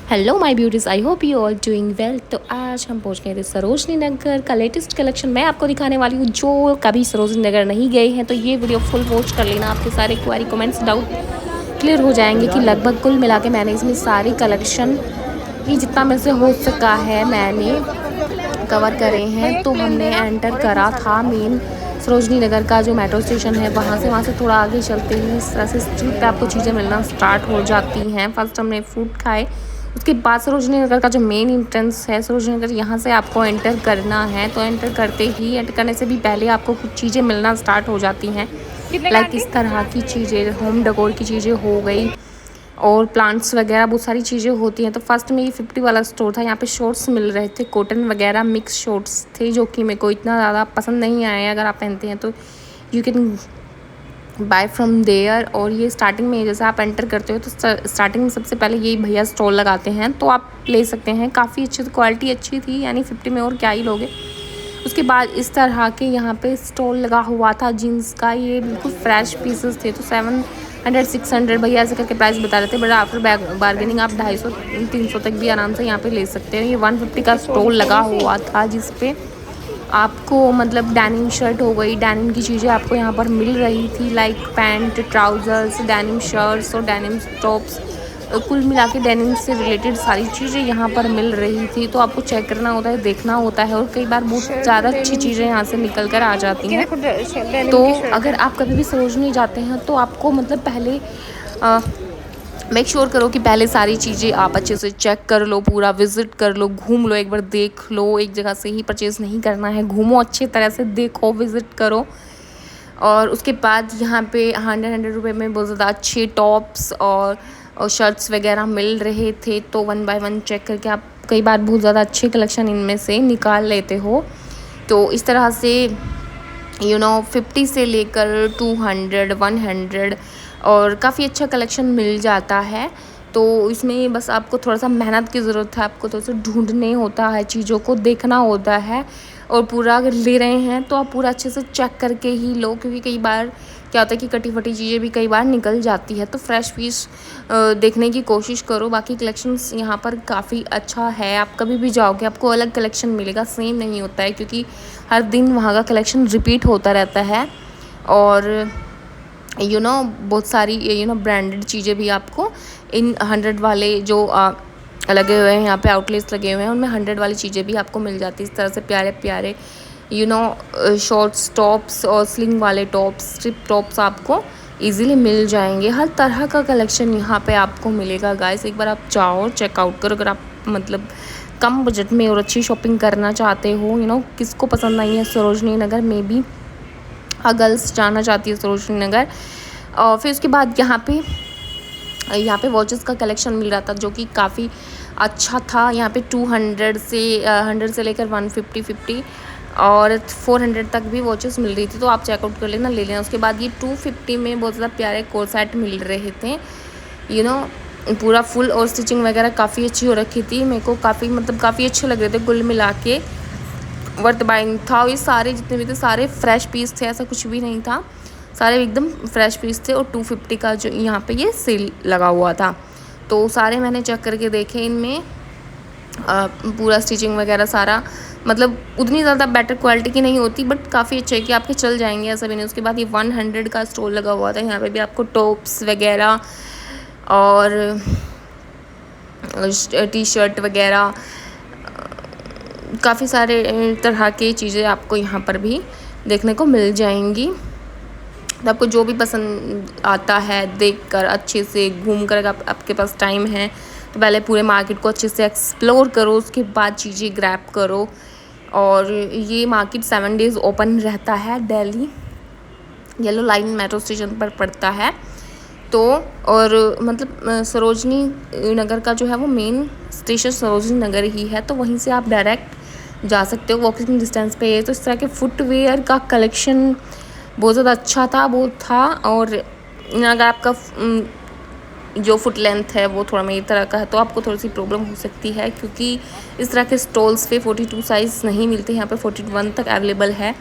Hello my beauties, I hope you all doing well. तो आज हम पहुंच गए थे सरोजनी नगर का लेटेस्ट कलेक्शन मैं आपको दिखाने वाली हूँ। जो कभी सरोजनी नगर नहीं गए हैं तो ये वीडियो फुल वॉच कर लेना, आपके सारे क्वेरी कमेंट्स डाउट क्लियर हो जाएंगे कि लगभग कुल मिला के मैंने इसमें सारी कलेक्शन ही जितना मेरे से हो सका है मैंने कवर करे हैं। तो हमने एंटर करा था मेन सरोजनी नगर का जो मेट्रो स्टेशन है, वहाँ से थोड़ा आगे चलते ही इस तरह से स्ट्रीट पे आपको चीज़ें मिलना स्टार्ट हो जाती हैं। फर्स्ट हमने फूड खाए, उसके बाद सरोजनी नगर का जो मेन एंट्रेंस है सरोजनी नगर, यहाँ से आपको एंटर करना है। तो एंटर करते ही, एंटर करने से भी पहले आपको कुछ चीज़ें मिलना स्टार्ट हो जाती हैं, लाइक इस तरह की चीज़ें, होम डेकोर की चीज़ें हो गई और प्लांट्स वगैरह बहुत सारी चीज़ें होती हैं। तो फर्स्ट में ये 50 वाला स्टोर था, यहाँ पे शॉर्ट्स मिल रहे थे, कॉटन वगैरह मिक्स शॉर्ट्स थे जो कि मेरे को इतना ज़्यादा पसंद नहीं आए। अगर आप पहनते हैं तो you can buy from there. और ये स्टार्टिंग में जैसे आप एंटर करते हो तो स्टार्टिंग में सबसे पहले यही भैया स्टॉल लगाते हैं, तो आप ले सकते हैं। काफ़ी अच्छी क्वालिटी अच्छी थी, यानी 50 में और क्या ही लोगे। उसके बाद इस तरह के यहाँ पे स्टॉल लगा हुआ था जीन्स का, ये बिल्कुल फ्रेश पीसेस थे। तो 700 600 भैया ऐसे करके प्राइस बता रहे थे, बट आफ्टर बार्गेनिंग आप 250 300 तक भी आराम से यहाँ पे ले सकते हो। ये 150 का स्टॉल लगा हुआ था जिसपे आपको मतलब डेनिम शर्ट हो गई, डेनिम की चीज़ें आपको यहाँ पर मिल रही थी, like pant, trousers, denim shirts और डेनिम टॉप्स। कुल मिला के डेनिम से रिलेटेड सारी चीज़ें यहाँ पर मिल रही थी। तो आपको चेक करना होता है, देखना होता है, और कई बार बहुत ज़्यादा अच्छी चीज़ें यहाँ से निकल कर आ जाती हैं। तो अगर आप कभी भी सरोजनी जाते हैं तो आपको मतलब पहले मेक श्योर करो कि पहले सारी चीज़ें आप अच्छे से चेक कर लो, पूरा विजिट कर लो, घूम लो, एक बार देख लो। एक जगह से ही परचेज़ नहीं करना है, घूमो, अच्छे तरह से देखो, विज़िट करो। और उसके बाद यहाँ पे 100 रुपये में बहुत ज़्यादा अच्छे टॉप्स और शर्ट्स वगैरह मिल रहे थे। तो 1 बाय 1 चेक करके आप कई बार बहुत ज़्यादा अच्छे कलेक्शन इनमें से निकाल लेते हो। तो इस तरह से 50 से लेकर 200 100 और काफ़ी अच्छा कलेक्शन मिल जाता है। तो इसमें बस आपको थोड़ा सा मेहनत की ज़रूरत है, आपको थोड़ा सा ढूंढने होता है, चीज़ों को देखना होता है। और पूरा अगर ले रहे हैं तो आप पूरा अच्छे से चेक करके ही लो, क्योंकि कई बार क्या होता है कि कटी फटी चीज़ें भी कई बार निकल जाती है। तो फ्रेश पीस देखने की कोशिश करो। बाकी कलेक्शंस यहाँ पर काफ़ी अच्छा है, आप कभी भी जाओगे आपको अलग कलेक्शन मिलेगा, सेम नहीं होता है, क्योंकि हर दिन वहाँ का कलेक्शन रिपीट होता रहता है। और बहुत सारी ब्रांडेड चीज़ें भी आपको इन 100 वाले जो लगे हुए हैं यहाँ पे आउटलेट्स लगे हुए हैं, उनमें 100 वाली चीज़ें भी आपको मिल जाती है। इस तरह से प्यारे प्यारे शॉर्ट्स टॉप्स और स्लिंग वाले टॉप्स, स्ट्रिप टॉप्स आपको इजीली मिल जाएंगे। हर तरह का कलेक्शन यहाँ पे आपको मिलेगा गाइस। एक बार आप जाओ, चेकआउट करो। अगर आप मतलब कम बजट में और अच्छी शॉपिंग करना चाहते हो, किसको पसंद नहीं है सरोजनी नगर में भी, गर्ल्स जाना चाहती है सरोजनी नगर। और फिर उसके बाद यहाँ पे वॉचेस का कलेक्शन मिल रहा था जो कि काफ़ी अच्छा था। यहाँ पे 200 से 100 से लेकर 150 50 और 400 तक भी वॉचेस मिल रही थी। तो आप चेकआउट कर लेना, ले लेना। उसके बाद ये 250 में बहुत ज़्यादा प्यारे कोट सेट मिल रहे थे, पूरा फुल, और स्टिचिंग वगैरह काफ़ी अच्छी हो रखी थी। मेरे को काफ़ी अच्छे लग रहे थे, कुल मिला के वर्थ बाइंग था। ये सारे जितने भी थे सारे फ्रेश पीस थे, ऐसा कुछ भी नहीं था, सारे एकदम फ्रेश पीस थे। और 250 का जो यहाँ पे ये सेल लगा हुआ था, तो सारे मैंने चेक करके देखे। इनमें पूरा स्टिचिंग वगैरह सारा मतलब उतनी ज़्यादा बेटर क्वालिटी की नहीं होती, बट काफ़ी अच्छे कि आपके चल जाएंगे, ऐसा भी नहीं। उसके बाद ये 100 का स्टॉल लगा हुआ था, यहाँ पे भी आपको टॉप्स वगैरह और टी शर्ट वगैरह काफ़ी सारे तरह की चीज़ें आपको यहाँ पर भी देखने को मिल जाएंगी। तो आपको जो भी पसंद आता है देखकर अच्छे से घूम कर, आपके पास टाइम है तो पहले पूरे मार्केट को अच्छे से एक्सप्लोर करो, उसके बाद चीज़ें ग्रैब करो। और ये मार्केट 7 डेज़ ओपन रहता है, Delhi yellow line metro station पर पड़ता है। तो और मतलब सरोजनी नगर का जो है वो मेन स्टेशन सरोजनी नगर ही है, तो वहीं से आप डायरेक्ट जा सकते हो, वॉकिंग डिस्टेंस पे है। तो इस तरह के फुटवेयर का कलेक्शन बहुत ज़्यादा अच्छा था, वो था। और अगर आपका जो फुट लेंथ है वो थोड़ा मेरी तरह का है तो आपको थोड़ी सी प्रॉब्लम हो सकती है, क्योंकि इस तरह के स्टॉल्स पे 42 साइज़ नहीं मिलते, यहाँ पे 41 तक अवेलेबल है।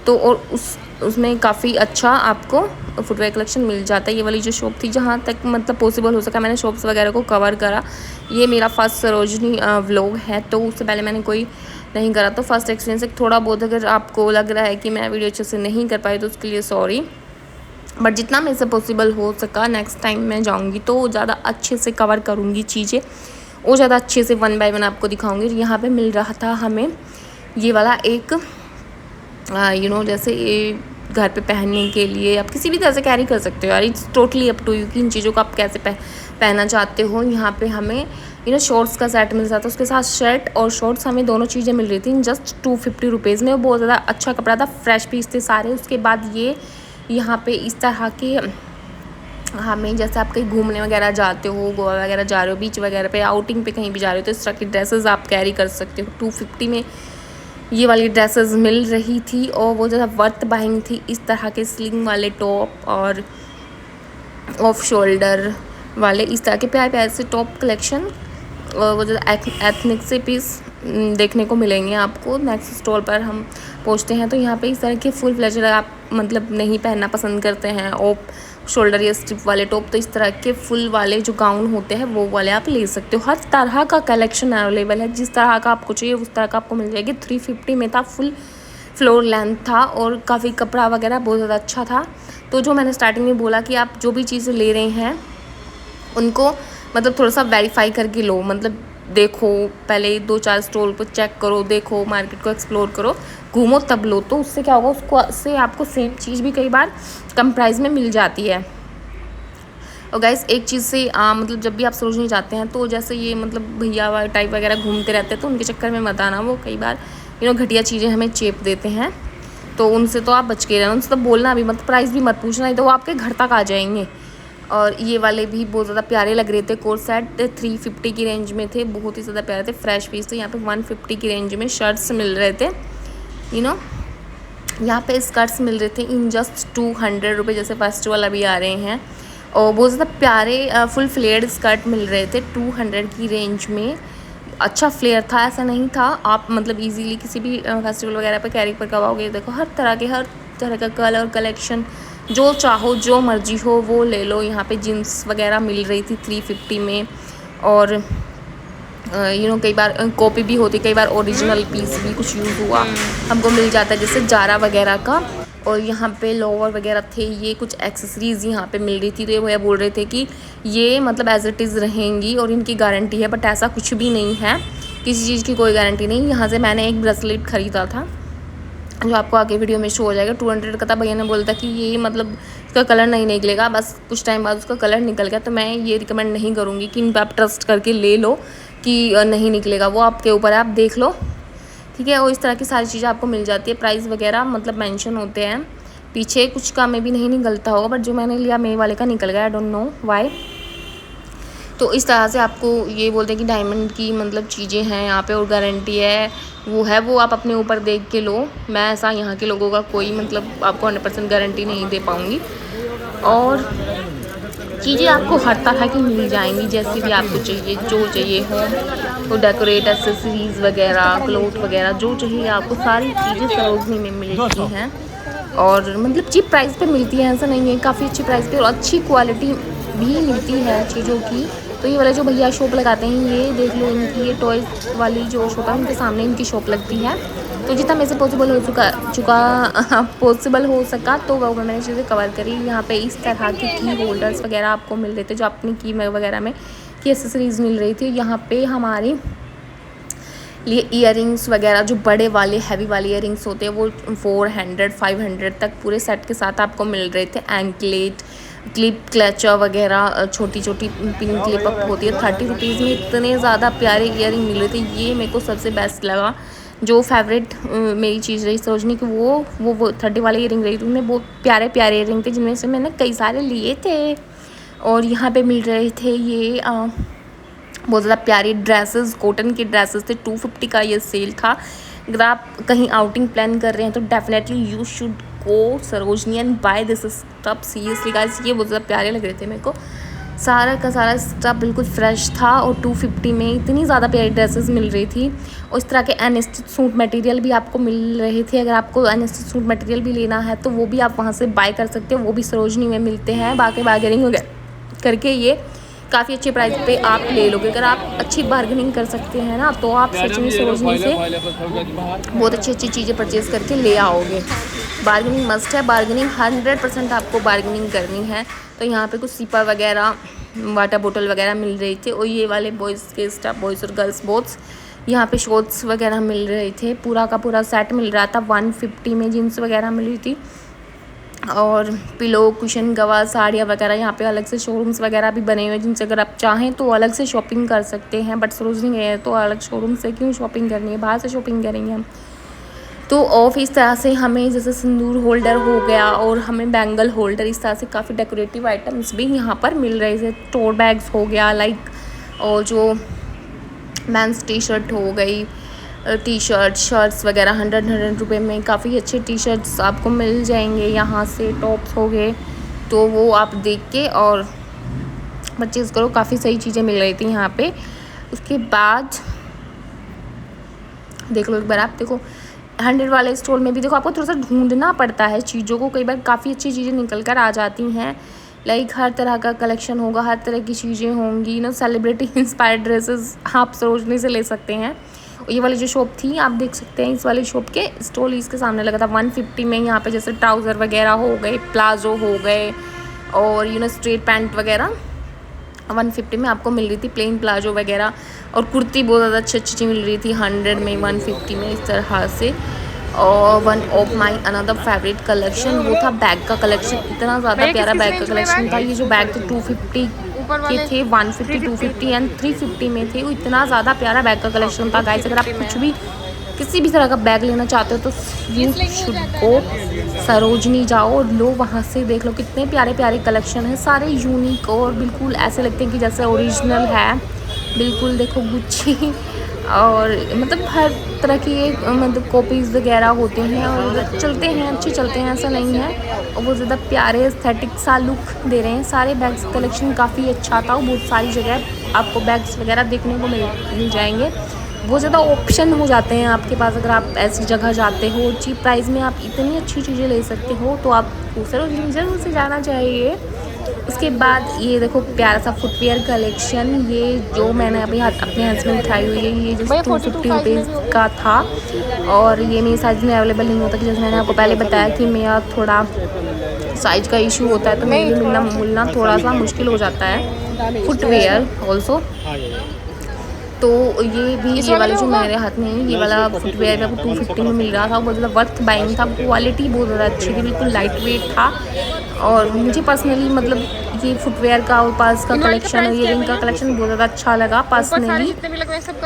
तो और उसमें काफ़ी अच्छा आपको फुटवेयर कलेक्शन मिल जाता है। ये वाली जो शॉप थी, जहाँ तक मतलब पॉसिबल हो सका मैंने शॉप्स वगैरह को कवर करा। ये मेरा फर्स्ट सरोजनी व्लॉग है, तो उससे पहले मैंने कोई नहीं करा, तो फर्स्ट एक्सपीरियंस एक थोड़ा बहुत अगर आपको लग रहा है कि मैं वीडियो अच्छे से नहीं कर पाई तो उसके लिए सॉरी, बट जितना मेरे से पॉसिबल हो सका नेक्स्ट टाइम मैं जाऊँगी तो ज़्यादा अच्छे से कवर करूँगी चीज़ें और ज़्यादा अच्छे से 1 बाय 1 आपको दिखाऊँगी। यहाँ पे मिल रहा था हमें ये वाला एक जैसे ये घर पे पहनने के लिए आप किसी भी तरह से कैरी कर सकते हो यार, it's totally up to you कि इन चीज़ों को आप कैसे पहनना चाहते हो। यहाँ पे हमें शॉर्ट्स का सेट मिल रहा था, उसके साथ शर्ट और शॉर्ट्स हमें दोनों चीज़ें मिल रही थी जस्ट 250 रुपीज़ में। बहुत ज़्यादा अच्छा कपड़ा था, फ्रेश पीस थे सारे। उसके बाद ये यहाँ पे इस तरह के हमें जैसे आप कहीं घूमने वगैरह जाते हो, गोवा वगैरह जा रहे हो, बीच वगैरह पे आउटिंग पे कहीं भी जा रहे हो, तो इस तरह की ड्रेसेस आप कैरी कर सकते हो। 250 में ये वाली ड्रेसेस मिल रही थी और वो ज़्यादा वर्थ बाइंग थी। इस तरह के स्लिंग वाले टॉप और ऑफ शोल्डर वाले इस तरह के प्यारे प्यारे से टॉप कलेक्शन और वो ज़्यादा एथनिक से पीस देखने को मिलेंगे आपको। नेक्स्ट स्टॉल पर हम पहुंचते हैं तो यहाँ पे इस तरह के फुल फ्लेजर आप मतलब नहीं पहनना पसंद करते हैं ऑफ शोल्डर या स्ट्रिप वाले टॉप, तो इस तरह के फुल वाले जो गाउन होते हैं वो वाले आप ले सकते हो। हर तरह का कलेक्शन अवेलेबल है, जिस तरह का आपको चाहिए उस तरह का आपको मिल जाएगी। 350 में था, फुल फ्लोर लेंथ था और काफ़ी कपड़ा वगैरह बहुत ज़्यादा अच्छा था। तो जो मैंने स्टार्टिंग में बोला कि आप जो भी चीज़ें ले रहे हैं उनको मतलब थोड़ा सा वेरीफाई करके लो, मतलब देखो पहले 2-4 स्टॉल पर चेक करो, देखो मार्केट को एक्सप्लोर करो, घूमो तब लो। तो उससे क्या होगा, उसको से आपको सेम चीज़ भी कई बार कम प्राइस में मिल जाती है। और गाइस एक चीज़ से मतलब जब भी आप सरोजनी जाते हैं तो जैसे ये मतलब भैया टाइप वगैरह घूमते रहते हैं, तो उनके चक्कर में मत आना। वो कई बार घटिया चीज़ें हमें चेप देते हैं, तो उनसे तो आप बच के रहना। उनसे तो बोलना भी मत, प्राइस भी मत पूछना, नहीं तो वो आपके घर तक आ जाएंगे। और ये वाले भी बहुत ज़्यादा प्यारे लग रहे थे। कोट सेट 350 की रेंज में थे, बहुत ही ज़्यादा प्यारे थे, फ्रेश पीस थे। यहाँ पे 150 की रेंज में शर्ट्स मिल रहे थे। यहाँ पे स्कर्ट्स मिल रहे थे इन जस्ट 200 रुपये, जैसे फेस्टिवल अभी आ रहे हैं। और बहुत ज़्यादा प्यारे फुल फ्लेयर्ड स्कर्ट मिल रहे थे 200 की रेंज में। अच्छा फ्लेयर था, ऐसा नहीं था आप मतलब इजीली किसी भी फेस्टिवल वगैरह पे कैरी कर करवाओगे। देखो हर तरह का कलर कलेक्शन जो चाहो जो मर्जी हो वो ले लो। यहाँ पे जीन्स वगैरह मिल रही थी 350 में। और कई बार कॉपी भी होती, कई बार ओरिजिनल पीस भी कुछ यूज़ हुआ हमको मिल जाता है, जैसे जारा वगैरह का। और यहाँ पे लोवर वगैरह थे, ये कुछ एक्सेसरीज़ यहाँ पे मिल रही थी। तो ये भैया बोल रहे थे कि ये मतलब एज इट इज़ रहेंगी और इनकी गारंटी है, बट ऐसा कुछ भी नहीं है, किसी चीज़ की कोई गारंटी नहीं। यहाँ से मैंने एक ब्रेसलेट ख़रीदा था जो आपको आगे वीडियो में शो हो जाएगा, 200 का था। भैया ने बोला था कि ये मतलब इसका कलर नहीं निकलेगा, बस कुछ टाइम बाद उसका कलर निकल गया। तो मैं ये रिकमेंड नहीं करूँगी कि इन पर आप ट्रस्ट करके ले लो कि नहीं निकलेगा, वो आपके ऊपर है, आप देख लो, ठीक है। और इस तरह की सारी चीज़ें आपको मिल जाती है। प्राइस वगैरह मतलब मेंशन होते हैं पीछे, कुछ का में भी नहीं निकलता होगा, बट जो मैंने लिया मेरे वाले का निकल गया, आई डोंट नो वाई। तो इस तरह से आपको ये बोलते हैं कि डायमंड की मतलब चीज़ें हैं यहाँ पे और गारंटी है, वो आप अपने ऊपर देख के लो। मैं ऐसा यहाँ के लोगों का कोई मतलब आपको 100% गारंटी नहीं दे पाऊँगी। और चीज़ें आपको हर तरह की मिल जाएंगी, जैसी भी आपको चाहिए, जो चाहिए हो, तो डेकोरेट एक्सेसरीज़ वगैरह, क्लोथ वगैरह, जो चाहिए आपको सारी चीज़ें सरोजनी में मिलती हैं। और मतलब चीप प्राइस पे मिलती है, ऐसा नहीं है, काफ़ी अच्छी प्राइस पे और अच्छी क्वालिटी भी मिलती है चीज़ों की। तो ये वाला जो भैया शॉप लगाते हैं, ये देख लो, इनकी ये टॉयज़ वाली जो शॉप है उनके सामने इनकी शॉप लगती है। तो जितना मेरे से पॉसिबल हो सका तो वो मैंने चीज़ें कवर करी। यहाँ पे इस तरह की की होल्डर्स वगैरह आपको मिल रहे थे, जो अपनी की वगैरह में की एक्सेसरीज़ मिल रही थी। यहाँ पे हमारी लिए ईयरिंग्स वगैरह जो बड़े वाले हैवी वाले ईयरिंग्स होते हैं वो 400-500 तक पूरे सेट के साथ आपको मिल रहे थे। एंकलेट, क्लिप, क्लचर वगैरह, छोटी छोटी पिन क्लिप अप होती है 30 रुपीज़ में। इतने ज़्यादा प्यारे ईयरिंग मिल रहे थे, ये मेरे को सबसे बेस्ट लगा। जो फेवरेट मेरी चीज़ रही सरोजनी की वो 30 वाले ईयरिंग रही थी। उनमें बहुत प्यारे प्यारे ईयरिंग थे, जिनमें से मैंने कई सारे लिए थे। और यहाँ पे मिल रहे थे ये बहुत ज़्यादा प्यारी ड्रेसेस, कॉटन की ड्रेसेस थे। 250 का ये सेल था। अगर आप कहीं आउटिंग प्लान कर रहे हैं तो definitely you should go Sarojini and buy this stuff. Seriously guys, ये बहुत ज़्यादा प्यारे लग रहे थे मेरे को। सारा का सारा स्टफ बिल्कुल फ्रेश था और 250 में इतनी ज़्यादा प्यारी ड्रेसेस मिल रही थी। और इस तरह के अनस्टिच सूट मटेरियल भी आपको मिल रहे थे। अगर आपको अनस्टिच सूट मटेरियल भी लेना है तो वो भी आप वहाँ से बाय कर सकते हो, वो भी सरोजनी में मिलते हैं। बाकी बार्गेनिंग वगैरह करके ये काफ़ी अच्छे प्राइस पे आप ले लोगे। अगर आप अच्छी बार्गेनिंग कर सकते हैं ना तो आप सच में सरोजनी से बहुत अच्छी अच्छी चीज़ें परचेज़ करके ले आओगे। बार्गेनिंग मस्ट है, बार्गेनिंग 100% आपको बार्गेनिंग करनी है। तो यहाँ पे कुछ सिपर वगैरह, वाटर बोतल वगैरह मिल रही थी। और ये वाले बॉयज़ के स्टफ, बॉयज़ और गर्ल्स बोथ्स, यहाँ पे शॉर्ट्स वगैरह मिल रहे थे। पूरा का पूरा सेट मिल रहा था 150 में। जीन्स वगैरह मिल रही थी और पिलो, कुशन, गवा, साड़ियाँ वगैरह। यहाँ पे अलग से शोरूम्स वगैरह भी बने हुए हैं जिनसे अगर आप चाहें तो अलग से शॉपिंग कर सकते हैं। बट सरोजनी गए हैं तो अलग शोरूम से क्यों शॉपिंग करनी है, बाहर से शॉपिंग करेंगे हम। तो ऑफ इस तरह से हमें जैसे सिंदूर होल्डर हो गया और हमें बैंगल होल्डर, इस तरह से काफ़ी डेकोरेटिव आइटम्स भी यहाँ पर मिल रहे थे। टोट बैग्स हो गया लाइक, और जो मेंस टी शर्ट हो गई, टी शर्ट, शर्ट्स वगैरह 100 रुपए में काफ़ी अच्छे टी शर्ट्स आपको मिल जाएंगे यहाँ से। टॉप्स हो गए तो वो आप देख के और परचेज़ करो, काफ़ी सही चीज़ें मिल रही थी यहाँ पे। उसके बाद देख लो एक बार, आप देखो 100 वाले स्टोर में भी देखो आपको थोड़ा सा ढूंढना पड़ता है चीज़ों को। कई बार काफ़ी अच्छी चीज़ें निकल कर आ जाती हैं। लाइक हर तरह का कलेक्शन होगा, हर तरह की चीज़ें होंगी ना। सेलिब्रिटी इंस्पायर्ड ड्रेसेस आप सरोजनी से ले सकते हैं। ये वाली जो शॉप थी आप देख सकते हैं, इस वाली शॉप के स्टॉल इसके सामने लगा था 150 में। यहाँ पे जैसे ट्राउज़र वगैरह हो गए, प्लाजो हो गए और स्ट्रेट पैंट वगैरह 150 में आपको मिल रही थी। प्लेन प्लाजो वगैरह और कुर्ती बहुत ज़्यादा अच्छी अच्छी मिल रही थी 100 में, 150 में, इस तरह से। और one of my another favourite collection वो था बैग का कलेक्शन। इतना ज़्यादा प्यारा बैग का कलेक्शन था। ये जो बैग थे 250 के थे, 150, 250 एंड 350 में थे। वो इतना ज़्यादा प्यारा बैग का कलेक्शन था गाइस। अगर आप कुछ भी किसी भी तरह का बैग लेना चाहते हो तो यू शुड गो सरोजनी, जाओ और लो वहाँ से। देख लो कितने प्यारे प्यारे कलेक्शन है, सारे यूनिक और बिल्कुल ऐसे लगते हैं कि जैसे ओरिजिनल है बिल्कुल। देखो गुच्ची और मतलब हर तरह की मतलब कॉपीज़ वगैरह होते हैं और चलते हैं, अच्छे चलते हैं, ऐसा नहीं है। और वो ज़्यादा प्यारे एस्थेटिक सा लुक दे रहे हैं। सारे बैग्स कलेक्शन काफ़ी अच्छा था। बहुत सारी जगह आपको बैग्स वगैरह देखने को मिल जाएंगे। बहुत ज़्यादा ऑप्शन हो जाते हैं आपके पास अगर आप ऐसी जगह जाते हो। चीप प्राइस में आप इतनी अच्छी चीज़ें ले सकते हो तो आप सरोजनी ज़रूर से जाना चाहिए। उसके बाद ये देखो प्यारा सा फुटवेयर कलेक्शन, ये जो मैंने अभी अपने हाथ में उठाई हुई है, ये जो 250 रुपीज़ का था। और ये मेरी साइज़ में अवेलेबल नहीं होता कि जैसे मैंने आपको पहले बताया कि मेरा थोड़ा साइज़ का इशू होता है तो मेरे लिए मिलना थोड़ा सा मुश्किल हो जाता है फुटवेयर ऑल्सो। तो ये वाला जो मेरे हाथ में है, ये वाला फुटवेयर मेरे को 250 में मिल रहा था। बहुत ज़्यादा वर्थ बाइंग था, क्वालिटी बहुत ज़्यादा अच्छी थी, बिल्कुल लाइट वेट था। और मुझे पर्सनली मतलब ये फुटवेयर का और पर्स का कलेक्शन और ये रिंग का कलेक्शन बहुत ज़्यादा अच्छा लगा पर्सनली।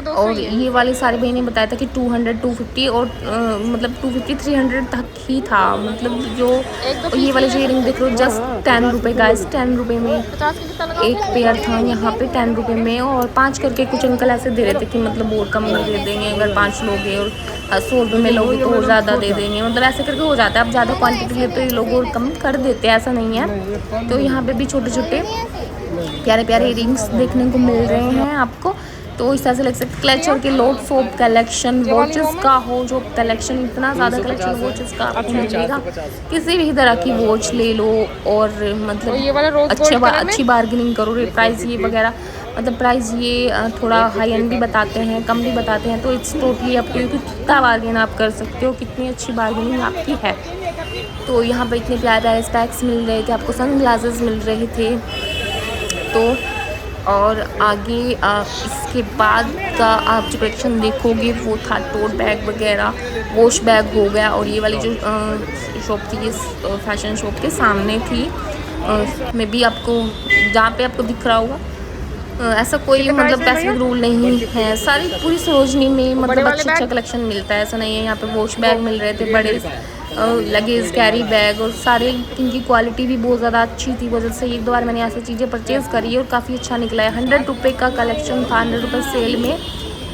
और ये वाले सारे भाई ने बताया था कि 200, 250 और मतलब 250, 300 तक ही था। मतलब जो ये वाले जो रिंग देख लो जस्ट 10 रुपये गाइस, 10 रुपये में एक पेयर था यहाँ पे 10 रुपये में। और 5 करके कुछ अंकल ऐसे दे रहे थे कि मतलब और कम में दे देंगे अगर 5 लोगे और 100 रुपये में लोगे तो और ज़्यादा दे देंगे। मतलब ऐसे करके हो जाता है, अब ज़्यादा क्वांटिटी है तो ये लोग और कम कर देते हैं, ऐसा नहीं है। तो यहाँ पे भी छोटे छोटे प्यारे प्यारे रिंग्स देखने को मिल रहे हैं आपको। तो इस तरह से लग सकते क्लचर के लोट्स ऑफ कलेक्शन, वॉचेस का हो जो कलेक्शन, इतना ज़्यादा कलेक्शन वॉचेस का आपको मिलेगा। किसी भी तरह की वॉच ले लो और मतलब अच्छी बार्गेनिंग करो। प्राइस ये वगैरह मतलब प्राइस ये थोड़ा हाई एंड भी बताते हैं, कम भी बताते हैं। तो इट्स टोटली आपको कितना बार्गेन आप कर सकते हो, कितनी अच्छी बार्गेनिंग आपकी है। तो यहाँ पर इतने प्यारे प्यारे स्टैक्स मिल रहे थे आपको, सन ग्लासेस मिल रहे थे। तो और आगे इसके बाद का आप जो कलेक्शन देखोगे वो था टोट बैग वगैरह, वॉश बैग हो गया। और ये वाली जो शॉप थी ये फैशन शॉप के सामने थी। में भी आपको जहाँ पे आपको दिख रहा होगा ऐसा कोई मतलब पैसे रूल नहीं है। सारी पूरी सरोजनी में मतलब अच्छा कलेक्शन मिलता है, ऐसा नहीं है। यहाँ पे वॉश बैग मिल रहे थे, बड़े लगेज कैरी बैग, और सारे इनकी क्वालिटी भी बहुत ज़्यादा अच्छी थी। वजह से एक दो बार मैंने ऐसी चीज़ें परचेज़ करी है और काफ़ी अच्छा निकला है। 100 रुपये का कलेक्शन था, 100 रुपये सेल में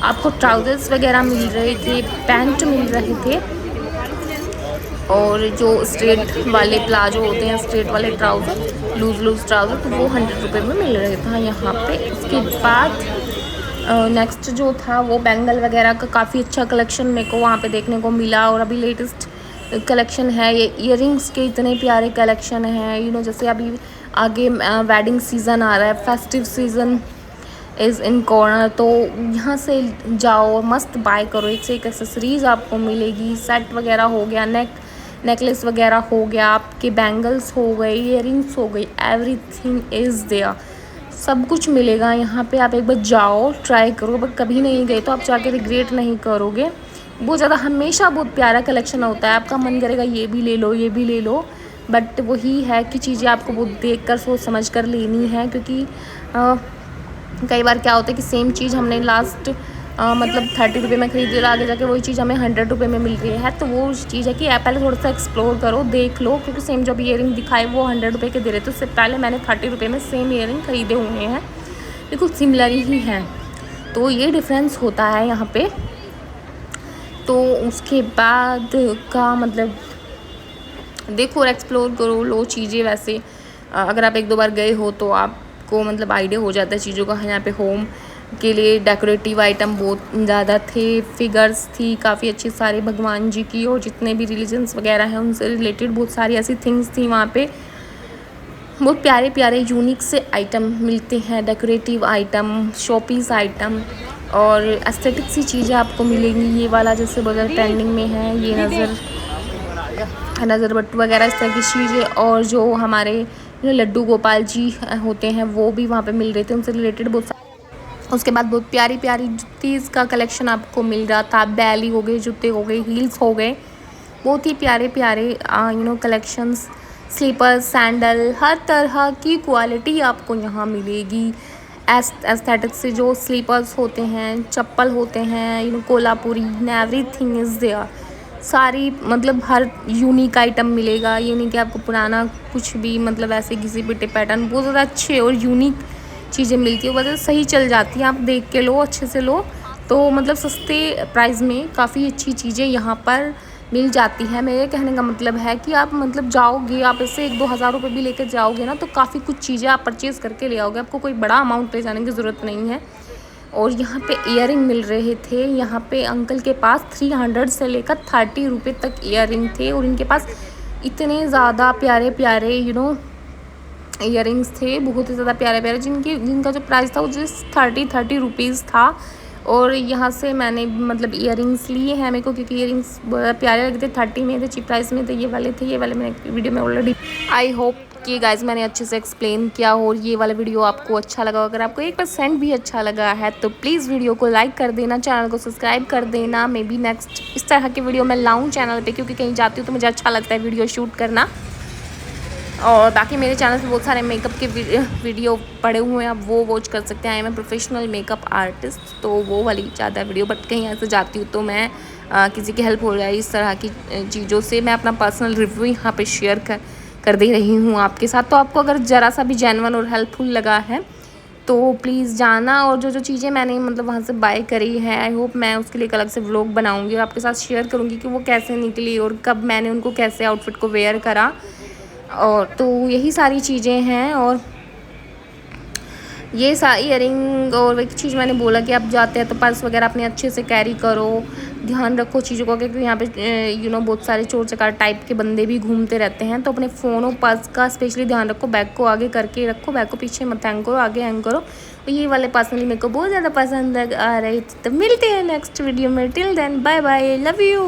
आपको ट्राउजर्स वगैरह मिल रहे थे, पैंट मिल रहे थे। और जो स्ट्रेट वाले प्लाजो होते हैं, स्ट्रेट वाले ट्राउज़र, लूज़ ट्राउज़र, तो वो 100 रुपये में मिल रहा था यहाँ पे। उसके बाद नेक्स्ट जो था वो बैंगल वगैरह का काफ़ी अच्छा कलेक्शन मेरे को वहाँ पे देखने को मिला। और अभी लेटेस्ट कलेक्शन है ये इयररिंग्स के, इतने प्यारे कलेक्शन हैं। जैसे अभी आगे वेडिंग सीज़न आ रहा है, festive season is in corner, तो यहाँ से जाओ, मस्त बाय करो। एक से एक एक्सेसरीज़ आपको मिलेगी, सेट वगैरह हो गया, नेकलेस वगैरह हो गया, आपके बैंगल्स हो गए, इयररिंग्स हो गई, एवरीथिंग इज़ देयर, सब कुछ मिलेगा यहाँ पे। आप एक बार जाओ, ट्राई करो, बट कभी नहीं गए तो आप जाके रिग्रेट नहीं करोगे। बहुत ज़्यादा हमेशा बहुत प्यारा कलेक्शन होता है, आपका मन करेगा ये भी ले लो, ये भी ले लो, बट वही है कि चीज़ें आपको बहुत देख कर सोच समझ कर लेनी है। क्योंकि कई बार क्या होता है कि सेम चीज़ हमने लास्ट मतलब 30 रुपये में खरीदी और आगे जाके वही चीज़ हमें 100 रुपये में मिल रही है। तो वो चीज़ है कि आप पहले थोड़ा सा एक्सप्लोर करो, देख लो। क्योंकि सेम जब ईयरिंग दिखाए वो 100 रुपये के दे रहे थे, उससे पहले मैंने 30 रुपये में सेम ईयरिंग खरीदे हुए हैं, बिल्कुल सिमिलर ही हैं। तो ये डिफरेंस होता है यहाँ पे। तो उसके बाद का मतलब देखो और एक्सप्लोर करो, लो चीज़ें। वैसे अगर आप 1-2 बार गए हो तो आपको मतलब आइडिया हो जाता है चीज़ों का। यहाँ पे होम के लिए डेकोरेटिव आइटम बहुत ज़्यादा थे, फिगर्स थी काफ़ी अच्छी सारी भगवान जी की, और जितने भी रिलीजन्स वगैरह हैं उनसे रिलेटेड बहुत सारी ऐसी थिंग्स थी वहाँ पे। बहुत प्यारे प्यारे यूनिक से आइटम मिलते हैं, डेकोरेटिव आइटम, शोपीस आइटम और एस्थेटिक सी चीज़ें आपको मिलेंगी। ये वाला जैसे बहुत ट्रेंडिंग में है, ये नज़र बट्टू वगैरह इस तरह की चीज़ें। और जो हमारे लड्डू गोपाल जी होते हैं वो भी वहाँ पे मिल रहे थे, उनसे रिलेटेड बहुत सारे। उसके बाद बहुत प्यारी प्यारी जुत्तीज़ का कलेक्शन आपको मिल रहा था, बैली हो गए, जूते हो गए, हील्स हो गए, बहुत ही प्यारे प्यारे कलेक्शंस, स्लीपर्स, सैंडल, हर तरह की क्वालिटी आपको यहाँ मिलेगी। एस्थेटिक से जो स्लीपर्स होते हैं, चप्पल होते हैं, कोल्हापुरी, एवरीथिंग इज़ देयर। सारी मतलब हर यूनिक आइटम मिलेगा। ये नहीं कि आपको पुराना कुछ भी मतलब ऐसे घिसे पिटे पैटर्न, बहुत ज़्यादा अच्छे और यूनिक चीज़ें मिलती है, वजह सही चल जाती हैं। आप देख के लो, अच्छे से लो, तो मतलब सस्ते प्राइस में काफ़ी अच्छी चीज़ें यहाँ पर मिल जाती है। मेरे कहने का मतलब है कि आप मतलब जाओगे, आप इससे 1-2 हज़ार रुपये भी लेकर जाओगे ना, तो काफ़ी कुछ चीज़ें आप परचेज़ करके ले आओगे, आपको कोई बड़ा अमाउंट ले जाने की ज़रूरत नहीं है। और यहाँ पे इयररिंग मिल रहे थे, यहाँ पे अंकल के पास 300 से लेकर 30 रुपये तक इयररिंग थे, और इनके पास इतने ज़्यादा प्यारे प्यारे इयररिंग्स थे, बहुत ही ज़्यादा प्यारे प्यारे, जिनका जो प्राइस था वो जस्ट 30 रुपीज़ था। और यहाँ से मैंने मतलब इयररिंग्स लिए हैं मेरे को, क्योंकि इयररिंग्स बहुत प्यारे लगे थे, 30 में थे, चीप प्राइस में थे, ये वाले मैंने वीडियो में ऑलरेडी आई होप कि गाइज मैंने अच्छे से एक्सप्लेन किया। और ये वाला वीडियो आपको अच्छा लगा, अगर आपको 1% भी अच्छा लगा है तो प्लीज़ वीडियो को लाइक कर देना, चैनल को सब्सक्राइब कर देना। मे बी नेक्स्ट इस तरह की वीडियो मैं लाऊं चैनल पे, क्योंकि कहीं जाती हूँ तो मुझे अच्छा लगता है वीडियो शूट करना। और बाकी मेरे चैनल पे बहुत सारे मेकअप के वीडियो पड़े हुए हैं, आप वो वॉच कर सकते हैं। मैं प्रोफेशनल मेकअप आर्टिस्ट, तो वो वाली ज़्यादा वीडियो, बट कहीं ऐसे जाती हूँ तो मैं किसी की हेल्प हो जाए इस तरह की चीज़ों से, मैं अपना पर्सनल रिव्यू यहाँ पे शेयर कर दे रही हूँ आपके साथ। तो आपको अगर ज़रा सा भी जेन्युइन और हेल्पफुल लगा है तो प्लीज़ जाना, और जो चीज़ें मैंने मतलब वहाँ से बाय करी है, आई होप मैं उसके लिए एक अलग से व्लॉग बनाऊँगी और आपके साथ शेयर करूँगी कि वो कैसे निकली और कब मैंने उनको कैसे आउटफिट को वेयर करा। और तो यही सारी चीज़ें हैं। और ये सारी इयरिंग, और एक चीज़ मैंने बोला कि आप जाते हैं तो पर्स वगैरह अपने अच्छे से कैरी करो, ध्यान रखो चीज़ों का, क्योंकि यहाँ पे बहुत सारे चोर चकार टाइप के बंदे भी घूमते रहते हैं। तो अपने फ़ोन और पर्स का स्पेशली ध्यान रखो, बैग को आगे करके रखो, बैग को पीछे मत हैंग करो, आगे हैंग करो। तो ये वाले पर्सनली मेरे को बहुत ज़्यादा पसंद आ रही थी। तो मिलते हैं नेक्स्ट वीडियो में, till then bye bye, love you.